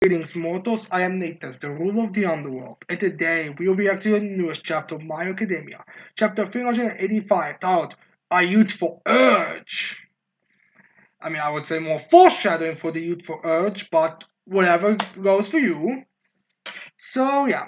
Greetings, mortals. I am Nathas, the ruler of the underworld, and today we will be reacting to the newest chapter of My Academia, chapter 385, titled A Youthful Urge. I would say more foreshadowing for the Youthful Urge, but whatever goes for you. So yeah.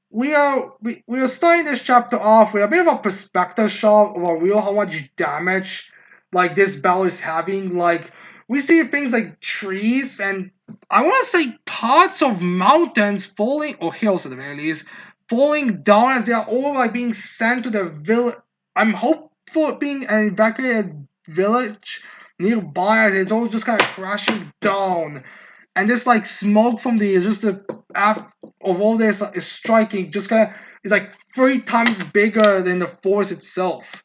We are starting this chapter off with a bit of a perspective shot of a real how much damage like this battle is having. Like we see things like trees and I want to say parts of mountains falling or hills at the very least falling down as they are all like being sent to the village. I'm hopeful of being an evacuated village nearby as it's all just kind of crashing down and this like smoke from the just the of all this is striking just kind of is like 3 times bigger than the force itself.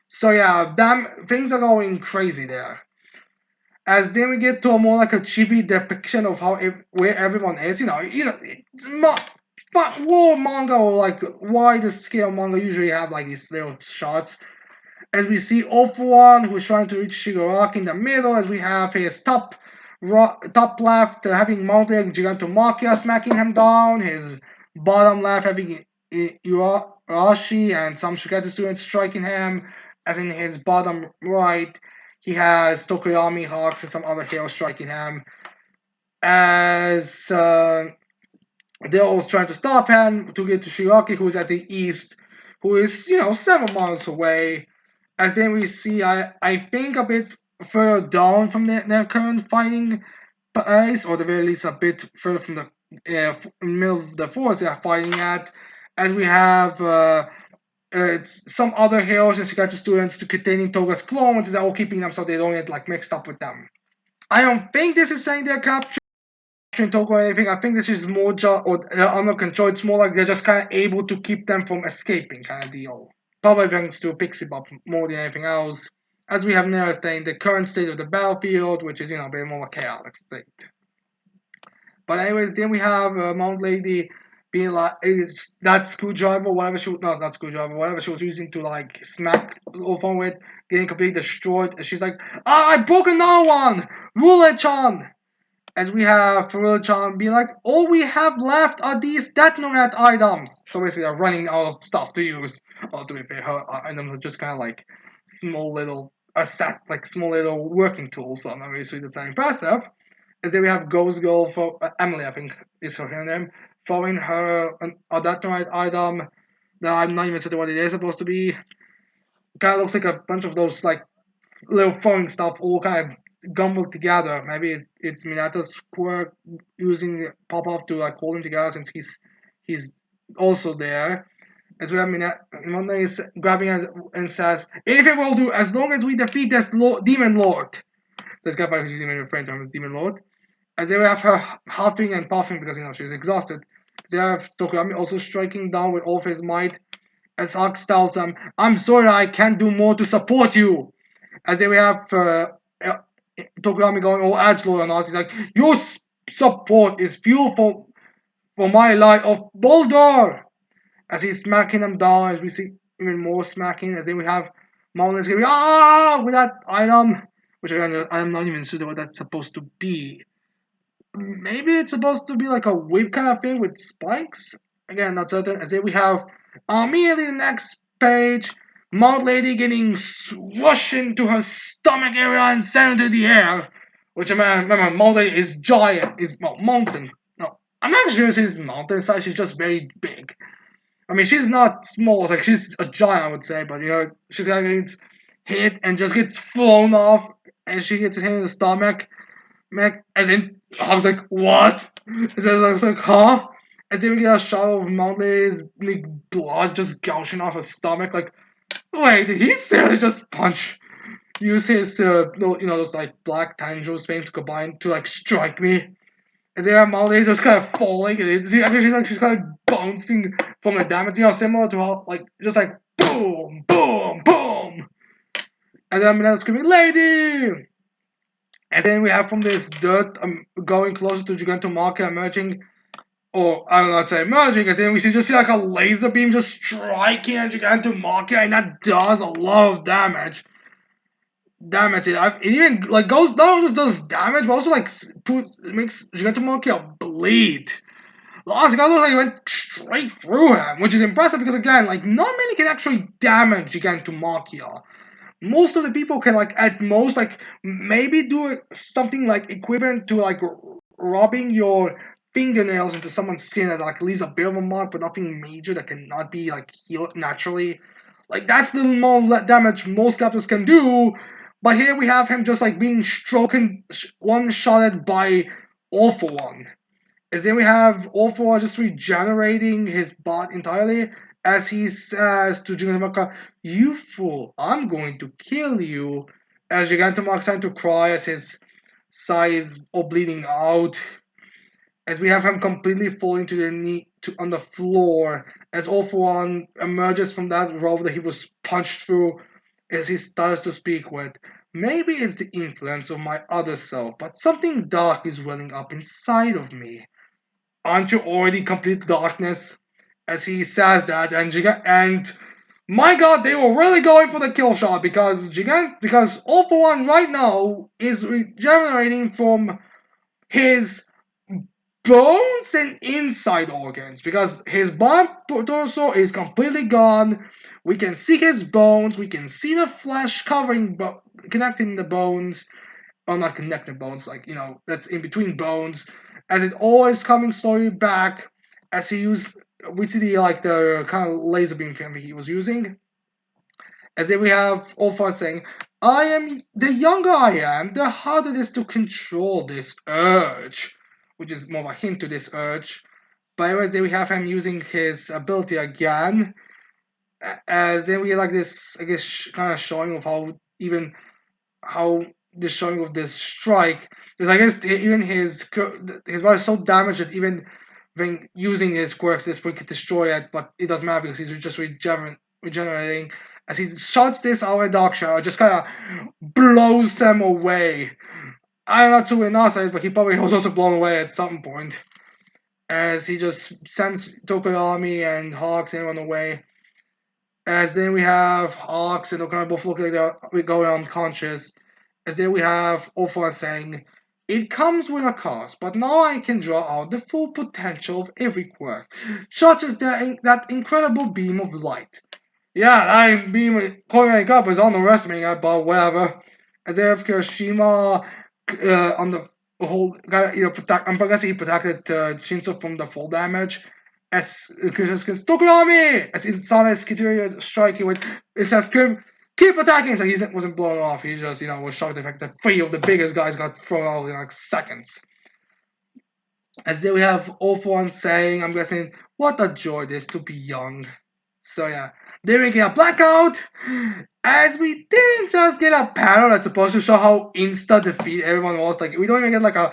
So yeah, damn things are going crazy there. As then we get to a more like a chibi depiction of how where everyone is. It's war manga or like wider scale manga usually have like these little shots. As we see One who's trying to reach Shigaraki in the middle, as we have his top left having Mount Lake Gigantomachia smacking him down, his bottom left having Urashi and some Shigatsu students striking him, as in his bottom right he has Tokoyami Hawks and some other heroes striking him, as they're all trying to stop him to get to Shigaraki who's at the east, who is, several miles away. As then we see, I think a bit further down from their current fighting place, or the very least a bit further from the middle of the forest they are fighting at, as we have some other heroes and Shigatsu students to containing Toga's clones, they're all keeping them so they don't get like mixed up with them. I don't think this is saying they're capturing Toga or anything. I think this is more or under control. It's more like they're just kind of able to keep them from escaping, kind of deal. Probably thanks to Pixie Bop more than anything else. As we have noticed in the current state of the battlefield, which is, a bit more of a chaotic state. But anyways, then we have Mount Lady being like, it's that screwdriver, whatever she, no, it's not screwdriver, whatever she was using to like smack Ulfon with, getting completely destroyed. And she's like, I broke another one! Ruler-chan! As we have Faril-chan being like, all we have left are these Detonate items. So basically, they're running out of stuff to use. Oh, to be fair, her items are just kind of like small little small little working tools. So not really sweet, it's not impressive. As then we have Ghost Girl for Emily, I think is her name, throwing her a Detonate item that I'm not even certain what it is supposed to be. Kind of looks like a bunch of those like little throwing stuff all kind of gumbled together. Maybe it's Minato's quirk using Pop-Off to like hold him together since he's also there. As we have Minata is grabbing us and says, anything will do as long as we defeat this Demon Lord. So it's kind of like she's even referring to him as Demon Lord. As they have her huffing and puffing because she's exhausted. They have Tokoyami also striking down with all of his might. As Hux tells them, I'm sorry I can't do more to support you. As they have Tokurami going all edgelord on us. He's like, your support is fuel for my light of Boulder. As he's smacking them down, as we see even more smacking, as then we have Mountains going with that item, which I'm not even sure what that's supposed to be. Maybe it's supposed to be like a whip kind of thing with spikes. Again, not certain. As then we have immediately the next page, Mount Lady getting swushed into her stomach area and sent into the air. Which, remember, Mount Lady is giant, is mountain. No, I'm not sure she's mountain size, she's just very big. I mean, she's not small, like she's a giant, I would say, but she's gets hit and just gets flown off, and she gets hit in the stomach. As in, I was like, what? As I was like, huh? As then we get a shot of Mount Lady's blood just gouging off her stomach, like, wait, did he seriously just use his, those like black tendrils thing to combine to like strike me? As they have Molly just kind of falling, and she's kind of bouncing from the damage, similar to how, like, just like boom, boom, boom. And then I'm screaming, lady! And then we have from this dirt going closer to Gigantomachia emerging, or I don't know, say emerging, and then we just see like a laser beam just striking at Gigantomachia, and that does a lot of damage. damage. It even like goes not only does damage, but also like makes Gigantomachia bleed. Last guy looks like he went straight through him, which is impressive because again, like not many can actually damage Gigantomachia. Most of the people can like at most like maybe do something like equivalent to like rubbing your fingernails into someone's skin that like leaves a bit of a mark, but nothing major that cannot be like healed naturally. Like that's the more damage most captors can do. But here we have him just like being stroken, one shotted by All For One. As then we have All For One just regenerating his bot entirely, as he says to Gigantomachia, "You fool, I'm going to kill you." As Gigantomachia starting to cry as his sides all bleeding out, as we have him completely falling to the knee on the floor, as All For One emerges from that rope that he was punched through, as he starts to speak with. Maybe it's the influence of my other self, but something dark is welling up inside of me. Aren't you already complete darkness? As he says that, and my God, they were really going for the kill shot because All For One right now is regenerating from his bones and inside organs because his bottom torso is completely gone. We can see his bones. We can see the flesh covering, connecting the bones, or not connecting bones, like that's in between bones. As it all is coming slowly back, as he used, we see the kind of laser beam thing he was using. As then we have Olfa saying, "I am the younger I am, the harder it is to control this urge," which is more of a hint to this urge. But anyways, then we have him using his ability again. As then we get like this, I guess, kind of showing of how the showing of this strike is, I guess, even his body is so damaged that even when using his quirks, this we could destroy it, but it doesn't matter because he's just regenerating. As he shots this our Dark Shadow, just kind of blows them away. I'm not too enough, but he probably was also blown away at some point. As he just sends Tokoyami and Hawks and everyone away. As then we have Hawks and Okami both look like they're going unconscious. As then we have Ofa saying, "It comes with a cost, but now I can draw out the full potential of every quirk, such as that incredible beam of light." Yeah, that beam calling up is underestimating it, but whatever. As if Kirishima on the whole, protect. I'm guessing he protected Shinso from the full damage. As Kirishima Tokurami! As Isana is continuing striking with, it says, "Keep attacking!" So he wasn't blown off. He just, was shocked the fact that three of the biggest guys got thrown out in like seconds. As then we have All For One saying, I'm guessing, "What a joy it is to be young." So yeah, then we get a blackout, as we didn't just get a panel that's supposed to show how insta defeat everyone was. Like we don't even get like a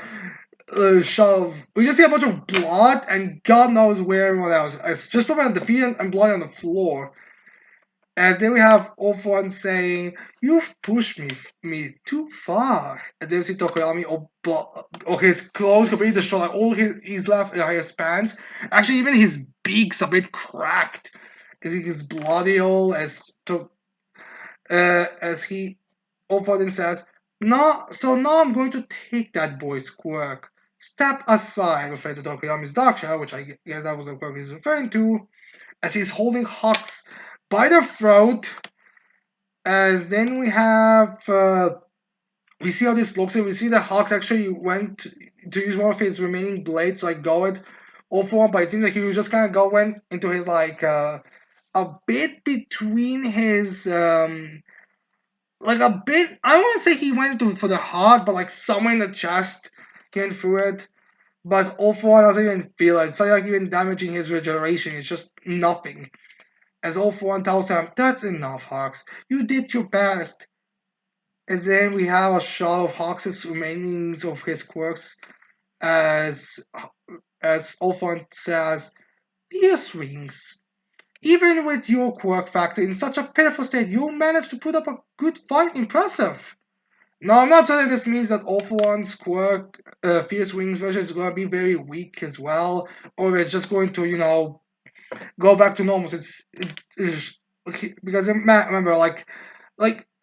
shot of. We just see a bunch of blood, and God knows where everyone else. It's just probably defeat and blood on the floor. And then we have All For One saying, "You've pushed me too far." And then we see Tokoyami or his clothes completely destroyed, like all his left his pants. Actually, even his beak's a bit cracked. Is he's bloody all as he All For One says, "No, so now I'm going to take that boy's quirk. Step aside," referring to Tokoyami's dark shadow, which I guess that was the quirk he's referring to, as he's holding Hawks by the throat. As then we see how this looks. And we see that Hawks actually went to use one of his remaining blades to like go it All For One, but it seems like he was just kind of going into his like a bit between his like a bit. I don't want to say he went into for the heart, but like somewhere in the chest, he went through it. But All For One doesn't even feel it. It's not like even damaging his regeneration. It's just nothing. As All For One tells him, "That's enough, Hawks. You did your best." And then we have a shot of Hawks' remainings of his quirks as All For One says, "Ear Wings. Even with your quirk factor in such a pitiful state, you managed to put up a good fight. Impressive." Now, I'm not saying this means that All For One's quirk, Fierce Wings version is going to be very weak as well, or it's just going to, go back to normal. It's because remember, like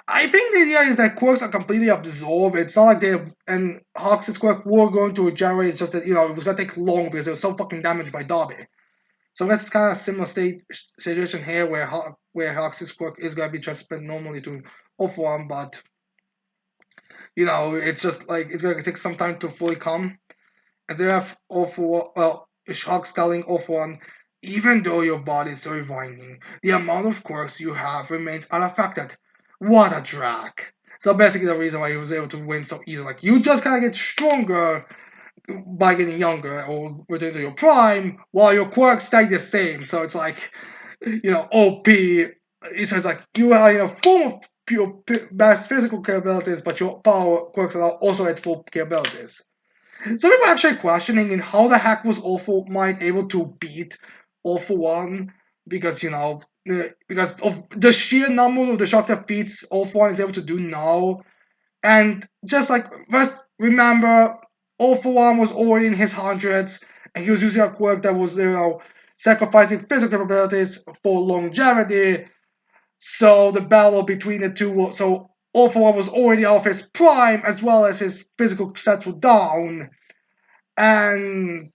I think the idea is that quirks are completely absorbed. It's not like they and Hawks' quirk were going to regenerate. It's just that it was gonna take long because it was so fucking damaged by Dobby. So that's kind of a similar situation here where Hawks' quirk is gonna be transferred normally to off one, but it's just like it's gonna take some time to fully come. And they have awful Hawks telling off one. Even though your body is rewinding, the amount of quirks you have remains unaffected. What a drag! So basically, the reason why he was able to win so easily, like you just kind of get stronger by getting younger or return to your prime, while your quirks stay the same. So it's like, OP. So it's like you are in a form of pure best physical capabilities, but your power quirks are also at full capabilities. Some people are actually questioning in how the heck was Awful Mind able to beat Awful One because because of the sheer number of the shock defeats Awful One is able to do now. And just like first remember, Awful One was already in his hundreds and he was using a quirk that was sacrificing physical capabilities for longevity. So the battle between the two so Awful One was already off his prime as well as his physical stats were down and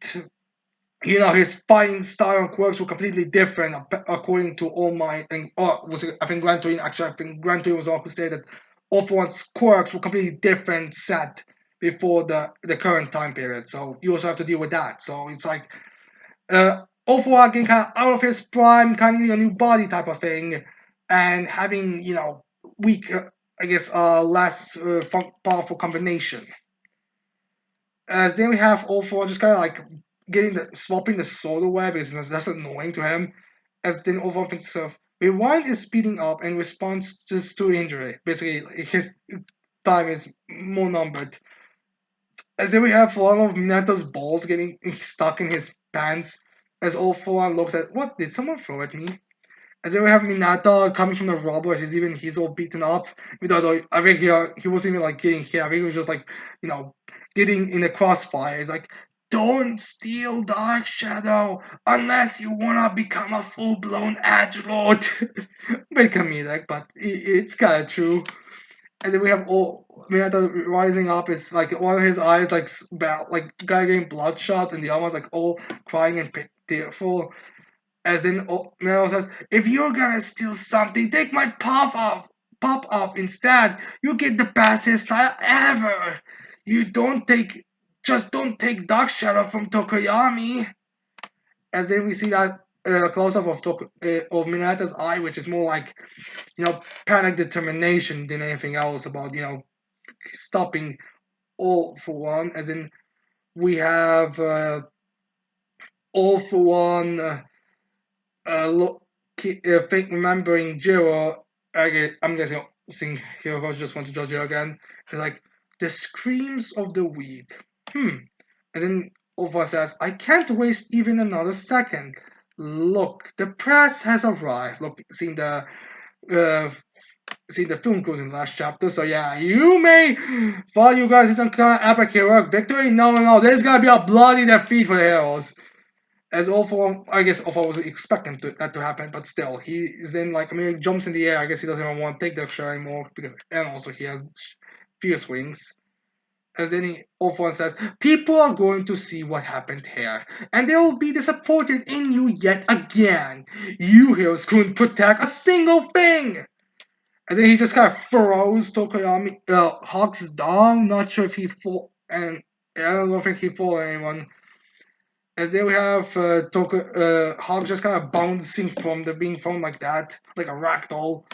his fighting style and quirks were completely different according to All Might and was it, I think Gran Turin actually I think Gran Turin was the one who stated All For One's quirks were completely different set before the current time period. So you also have to deal with that. So it's like All For One getting kind of out of his prime, kind of needing a new body type of thing, and having weak, I guess, less powerful combination. As then we have all four just kind of like getting the swapping the solar web is that's annoying to him. As then all four thinks of Rewind is speeding up in response just to injury. Basically, his time is more numbered. As then we have one of Minato's balls getting stuck in his pants. As all four looks at what did someone throw at me? As then we have Minata coming from the robbers. He's all beaten up. Without I think he wasn't even like getting hit. I think he was just like getting in the crossfire. It's like don't steal Dark Shadow unless you wanna become a full blown edge lord. Bit comedic, but it's kind of true. And then we have all Minata rising up. It's like one of his eyes like guy getting bloodshot, and the other one's like all crying and tearful. As then Melo says, if you're gonna steal something, take my pop off instead. You get the best hairstyle ever. You don't take Dark Shadow from Tokoyami. As then we see that close up of of Minata's eye, which is more like panic determination than anything else about stopping All For One. As in we have All For One. Look, think remembering Jiro, I'm guessing Hiroko's just want to judge Jiro again. It's like the screams of the weak. And then Ova says, I can't waste even another second. Look, the press has arrived. Look, uh, seeing the film goes in the last chapter. So yeah, you may thought you guys is some kind of epic heroic victory. No, no, no. There's gonna be a bloody defeat for the heroes as Awful, I guess Awful was expecting that to happen, but still, he is then like, I mean, he jumps in the air. I guess he doesn't even want to take the shot anymore and also he has fierce wings. As then Awful says, people are going to see what happened here, and they will be disappointed in you yet again. You heroes couldn't protect a single thing. And then he just kind of throws Tokoyami, Hawks down. Not sure if he fought, and I don't think he fought anyone. As there we have Hawk just kind of bouncing from the being thrown like that, like a ragdoll.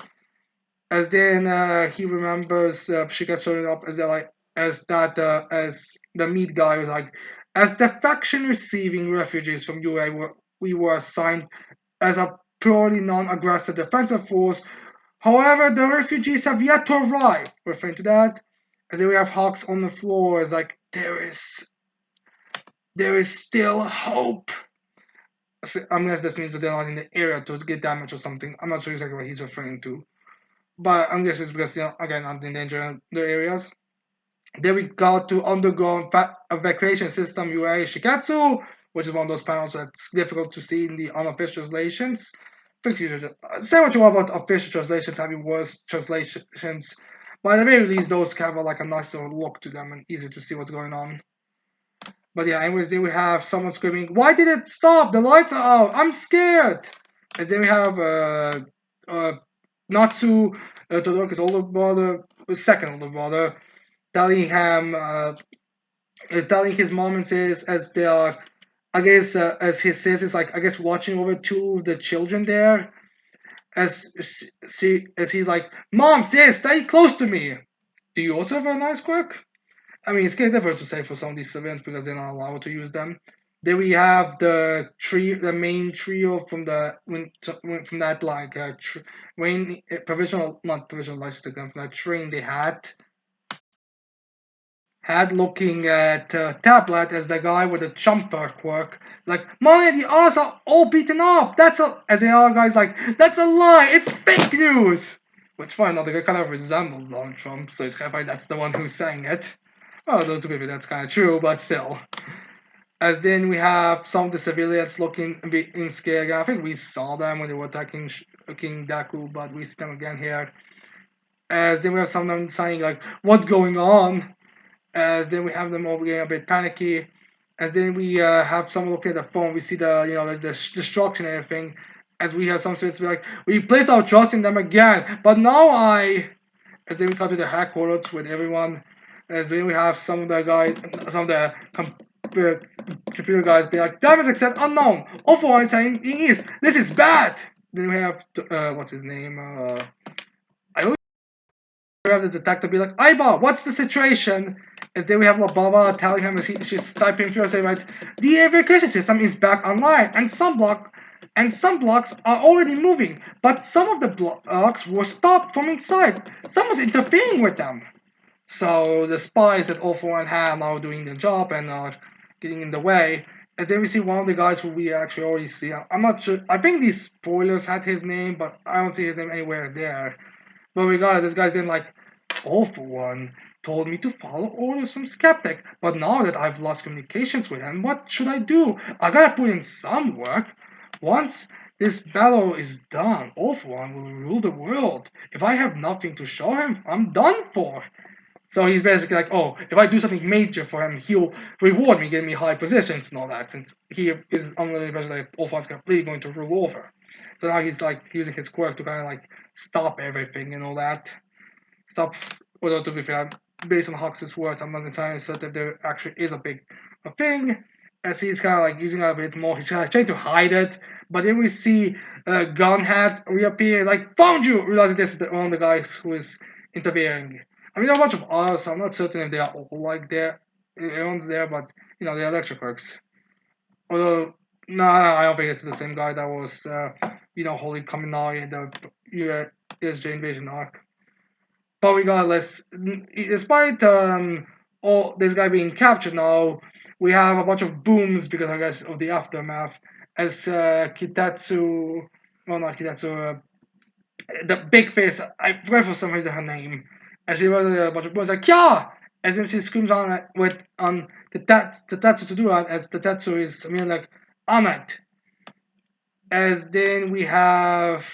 As then he remembers she gets showing up as as the meat guy was like, as the faction receiving refugees from UA, we were assigned as a purely non-aggressive defensive force. However, the refugees have yet to arrive. Referring to that, as then we have Hawks on the floor, as like there is still hope. Unless this means that they're not in the area to get damage or something. I'm not sure exactly what he's referring to. But I'm guessing it's because, again, not in danger the areas. Then we got to underground evacuation system UA Shikatsu, which is one of those panels that's difficult to see in the unofficial translations. fiction. Say what you want about official translations having worse translations, but at the very least, those have like a nicer look to them and easier to see what's going on. But yeah, anyways, then we have someone screaming, "Why did it stop? The lights are out. I'm scared." And then we have uh, Natsu, Todoroki's older brother, second older brother, telling him, telling his mom and says as they are, I guess, as he says, it's like I guess watching over two of the children there, as as he's like, "Mom, sis, stay close to me." Do you also have a nice quirk? I mean, it's kind of difficult to say for some of these events because they're not allowed to use them. Then we have the main trio from from that like provisional, not provisional license exam from that train they had looking at tablet as the guy with the jumper quirk. Like, man, the others are all beaten up. As the other guy's like, that's a lie. It's fake news. Which, fine, not the guy kind of resembles Donald Trump, so it's kind of like that's the one who's saying it. Well, to be fair, that's kind of true, but still. As then we have some of the civilians looking a bit scared. I think we saw them when they were attacking King Daku, but we see them again here. As then we have some of them saying like, "What's going on?" As then we have them all getting a bit panicky. As then we have someone looking at the phone. We see the destruction and everything. As we have some civilians be like, "We place our trust in them again," but now as then we come to the headquarters with everyone. As then we have some of the guys, some of the computer guys be like, damage extent unknown. Awful is saying this is bad. Then we have what's his name? I always have the detective be like, Aiba, what's the situation? As then we have Lababa telling him as she's typing furiously, right? The evacuation system is back online, and some blocks are already moving, but some of the blocks were stopped from inside. Someone's interfering with them. So the spies that All For One had are now doing their job and are getting in the way. And then we see one of the guys who we actually already see. I'm not sure. I think these spoilers had his name, but I don't see his name anywhere there. But regardless, this guy's then like, All For One told me to follow orders from Skeptic. But now that I've lost communications with him, what should I do? I gotta put in some work. Once this battle is done, All For One will rule the world. If I have nothing to show him, I'm done for. So he's basically like, oh, if I do something major for him, he'll reward me, give me high positions and all that, since he is unrelated basically like Olfon's completely going to rule over. So now he's like using his quirk to kind of like stop everything and all that. Stop, although to be fair, based on Hux's words, I'm not entirely certain if there actually is a thing. As he's kind of like using it a bit more, he's kind of trying to hide it. But then we see Gunhead reappear, like, found you! Realizing this is one of the guys who is interfering. I mean, there are a bunch of others, so I'm not certain if they are all like there. Everyone's there, but, they're electric quirks. Although, no, I don't think it's the same guy that was, Holy Kaminari in the USJ Invasion arc. But regardless, despite all this guy being captured now, we have a bunch of booms because I guess of the aftermath. As Kitatsu, well not Kitatsu, the big face. I forgot for some reason her name. And she was a bunch of booms like Kya, as then she screams on it with on the Tatsu to do it as the Tatsu is like on it. As then we have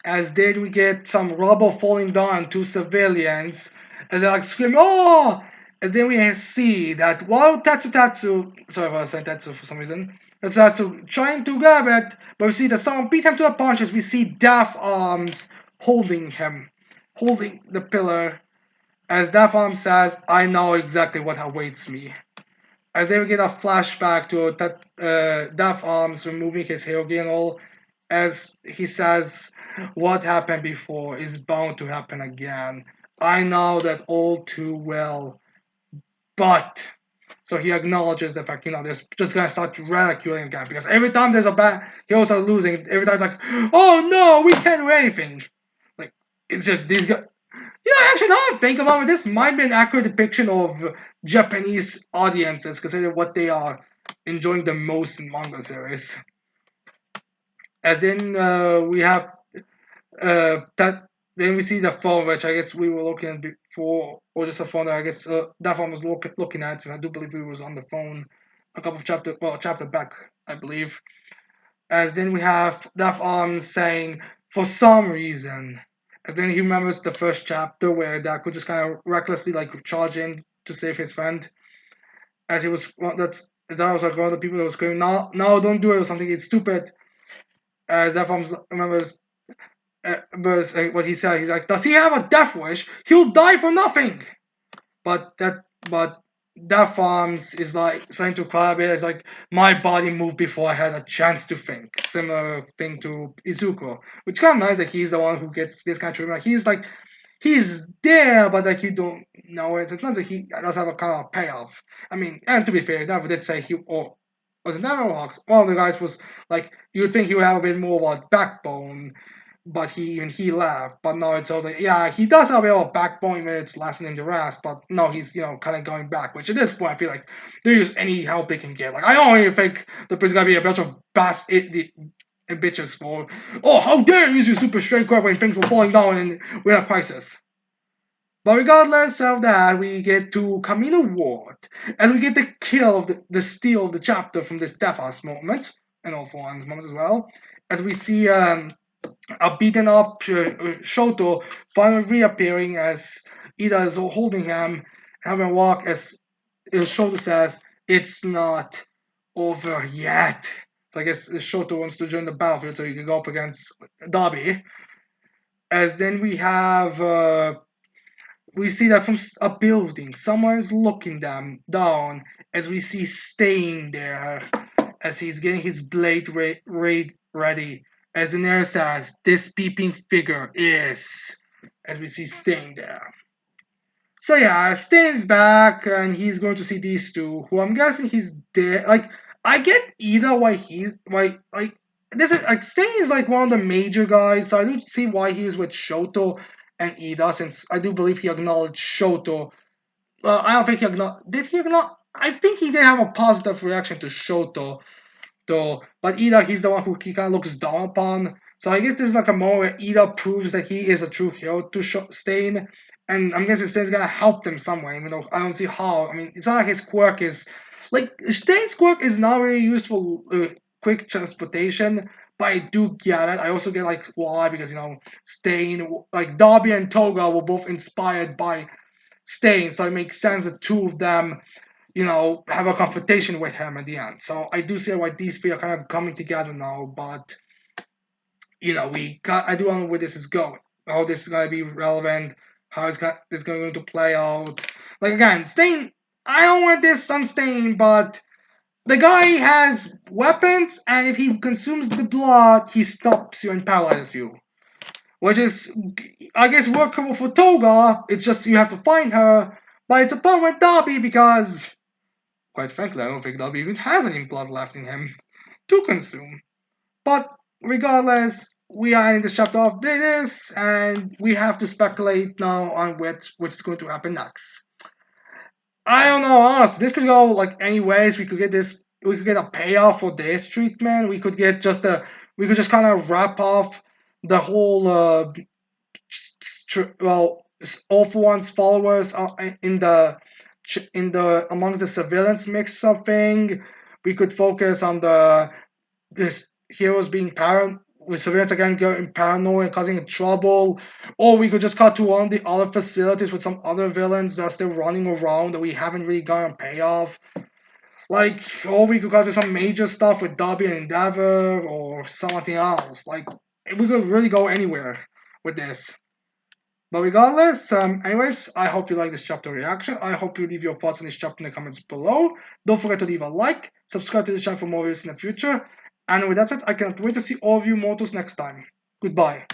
as then we get some rubble falling down to civilians as they like scream, oh! As then we see that while Tatsu, sorry if I said Tatsu for some reason, Tatsu trying to grab it, but we see that someone beat him to a punch as we see Daft Arms holding him, holding the pillar, as Daft Arms says, I know exactly what awaits me. As then we get a flashback to Daft Arms removing his Hyogenol, as he says, what happened before is bound to happen again. I know that all too well. But so he acknowledges the fact, they're just gonna start ridiculing again because every time there's a bad heroes are losing, every time it's like, oh no, we can't do anything. Like it's just these guys. Actually, now I think about it, this might be an accurate depiction of Japanese audiences, considering what they are enjoying the most in manga series. As then we have that. Then we see the phone, which I guess we were looking at before, or just a phone that I guess that phone was looking at, and I do believe we was on the phone a couple of chapter back, I believe. As then we have Death Arms saying, for some reason. As then he remembers the first chapter where Deku just kind of recklessly like charge in to save his friend. As he was, well, that was like one of the people that was screaming, no, no, don't do it or something, it's stupid. As Death Arms remembers, what he said, he's like, does he have a death wish? He'll die for nothing! But that farms is like starting to cry a bit. It's like my body moved before I had a chance to think. Similar thing to Izuku, which kind of nice that he's the one who gets this kind of treatment. Like he's there, but like you don't know it. So it's not like he does have a kind of payoff. I mean, and to be fair, Never did say he or was it Never Hawks? One of the guys was like you would think he would have a bit more of a backbone, but he left. But no, it's also like, yeah, he does have a bit of a backbone when it's lessening the rest. But no, he's kind of going back. Which at this point, I feel like there's any help they can get. Like I don't even think there's gonna be a bunch of bitches for, oh, how dare you use your super strength core when things were falling down and we're in a crisis. But regardless of that, we get to Camino Ward as we get the kill of the steal of the chapter from this Death House moment, and all for one's moments as well. As we see a beaten up Shoto finally reappearing as Ida is holding him, having a walk as Shoto says, it's not over yet. So I guess Shoto wants to join the battlefield so he can go up against Darby. As then we see that from a building, someone is looking them down as we see Stain there as he's getting his blade ready. As the narrator says, this peeping figure is, as we see Stain there. So yeah, Stain's back and he's going to see these two, who I'm guessing he's there. Like, I get either why like this is like Stain is like one of the major guys, so I do see why he's with Shoto and Ida, since I do believe he acknowledged Shoto. Well, I don't think he acknowledged. Did he acknowledge? I think he did have a positive reaction to Shoto, though. But Ida, he's the one who he kind of looks down upon. So I guess this is like a moment where Ida proves that he is a true hero to Stain, and I'm guessing Stain's gonna help them some way, even though I don't see how. I mean, it's not like his quirk is like Stain's quirk is not really used for quick transportation. But I do get it. I also get like why, because Stain, like Darby and Toga were both inspired by Stain, so it makes sense that two of them have a confrontation with him at the end. So I do see why these three are kind of coming together now, but I do want to know where this is going, how this is gonna be relevant, how it's going to play out. Like again, Stain, I don't want this on Stain, but the guy has weapons, and if he consumes the blood, he stops you and paralyzes you. Which is, I guess, workable for Toga. It's just you have to find her, but it's a problem with Darby because quite frankly, I don't think Darby even has any blood left in him to consume. But regardless, we are ending this chapter off this, and we have to speculate now on which is going to happen next. I don't know, honestly. This could go like any ways. We could get this. We could get a payoff for this treatment. We could get just a. We could just kind of wrap off the whole. Well, all for one's followers in the amongst the civilians mix up thing. We could focus on this heroes being with civilians again getting paranoid and causing trouble, or we could just cut to one of the other facilities with some other villains that are still running around that we haven't really gotten a payoff. Like, or we could cut to some major stuff with Darby and Endeavor or something else. Like, we could really go anywhere with this. But regardless, anyways, I hope you like this chapter reaction. I hope you leave your thoughts on this chapter in the comments below. Don't forget to leave a like, subscribe to this channel for more videos in the future. And with that said, I cannot wait to see all of you mortals next time. Goodbye.